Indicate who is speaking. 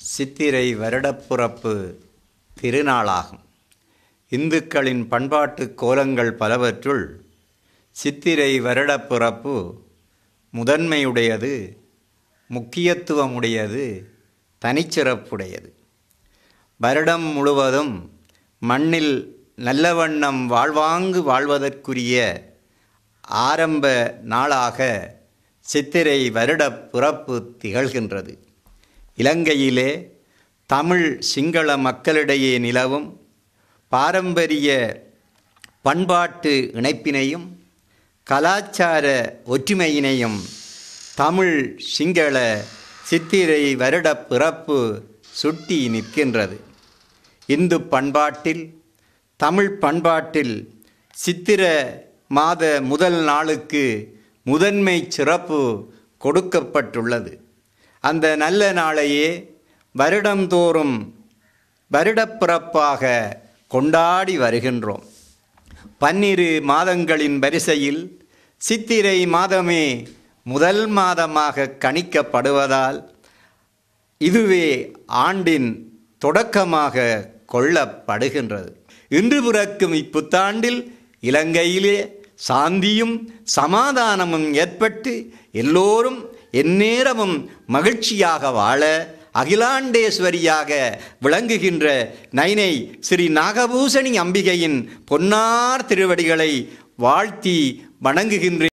Speaker 1: சித்திரை வருடப்புறப்பு திருநாளாகும். இந்துக்களின் பண்பாட்டு கோலங்கள் பலவற்றுள் சித்திரை வருடப்புறப்பு முதன்மையுடையது, முக்கியத்துவமுடையது, தனிச்சிறப்புடையது. வருடம் முழுவதும் மண்ணில் நல்ல வண்ணம் வாழ்வாங்கு வாழ்வதற்குரிய ஆரம்ப நாளாக சித்திரை வருடப் பிறப்பு திகழ்கின்றது. இலங்கையிலே தமிழ் சிங்கள மக்களிடையே நிலவும் பாரம்பரிய பண்பாட்டு இணைப்பினையும் கலாச்சார ஒற்றுமையினையும் தமிழ் சிங்கள சித்திரை வருடப் பிறப்பு சுட்டி நிற்கின்றது. இந்து பண்பாட்டில், தமிழ் பண்பாட்டில் சித்திர மாத முதல் நாளுக்கு முதன்மை சிறப்பு கொடுக்கப்பட்டுள்ளது. அந்த நல்ல நாளையே வருடந்தோறும் வருடப்பிறப்பாக கொண்டாடி வருகின்றோம். 12 மாதங்களின் வரிசையில் சித்திரை மாதமே முதல் மாதமாக கணிக்கப்படுவதால் இதுவே ஆண்டின் தொடக்கமாக கொள்ளப்படுகின்றது. இன்று பிறக்கும் இப்புத்தாண்டில் இலங்கையிலே சாந்தியும் சமாதானமும் ஏற்பட்டு எல்லோரும் எந்நேரமும் மகிழ்ச்சியாக வாழ அகிலாண்டேஸ்வரியாக விளங்குகின்ற நைனை ஸ்ரீ நாகபூசணி அம்பிகையின் பொன்னார் திருவடிகளை வாழ்த்தி வணங்குகின்றேன்.